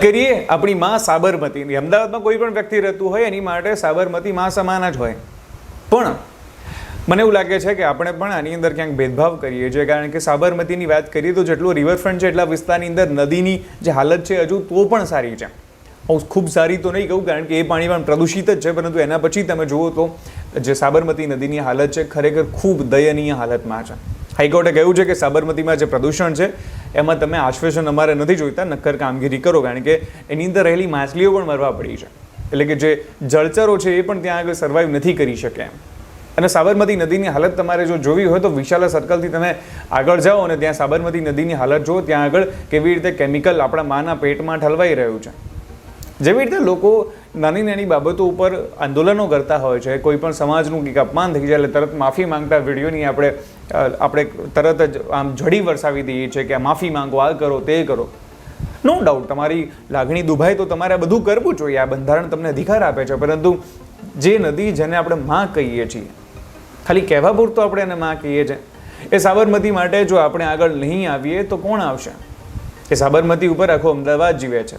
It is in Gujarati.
કરીએ આપણી માં સાબરમતીની. અમદાવાદમાં કોઈ પણ વ્યક્તિ રહેતું હોય એની માટે સાબરમતી માં સમાન જ હોય. પણ મને એવું લાગે છે કે આપણે પણ આની અંદર ક્યાંક ભેદભાવ કરીએ છીએ, કારણ કે સાબરમતીની વાત કરીએ તો જેટલું રિવરફ્રન્ટ છે એટલા વિસ્તારની અંદર નદીની જે હાલત છે હજુ તો પણ સારી છે. ખૂબ સારી તો નહીં કહું, કારણ કે એ પાણી પણ પ્રદૂષિત જ છે, પરંતુ એના પછી તમે જુઓ તો જે સાબરમતી નદીની હાલત છે ખરેખર ખૂબ દયનીય હાલતમાં છે. હાઈકોર્ટે કહ્યું છે કે સાબરમતીમાં જે પ્રદૂષણ છે એમાં તમે આશ્વાસન અમારે નથી જોઈતા, નક્કર કામગીરી કરો, કારણ કે એની અંદર રહેલી માછલીઓ પણ મરવા પડી છે. એટલે કે જે જળચરો છે એ પણ ત્યાં આગળ સર્વાઈવ નથી કરી શકે એમ. અને સાબરમતી નદીની હાલત તમારે જો જોવી હોય તો વિશાલા સર્કલથી તમે આગળ જાઓ અને ત્યાં સાબરમતી નદીની હાલત જુઓ. ત્યાં આગળ કેવી રીતે કેમિકલ આપણા માના પેટમાં ઠલવાઈ રહ્યું છે. જેવી રીતે લોકો નાની નાની બાબતો ઉપર આંદોલનો કરતા હોય છે, કોઈ પણ સમાજનું કંઈક અપમાન થઈ જાય એટલે તરત માફી માંગતા વિડીયોની આપણે તરત જ આમ જડી વરસાવી દઈએ છીએ કે માફી માંગો, આ કરો, તે કરો. નો ડાઉટ તમારી લાગણી દુભાય તો તમારે બધું કરવું જોઈએ, આ બંધારણ તમને અધિકાર આપે છે. પરંતુ જે નદી જેને આપણે માં કહીએ છીએ, ખાલી કહેવા પૂરતો આપણે એને માં કહીએ છીએ, એ સાબરમતી માટે જો આપણે આગળ નહીં આવીએ તો કોણ આવશે? એ સાબરમતી ઉપર આખો અમદાવાદ જીવે છે.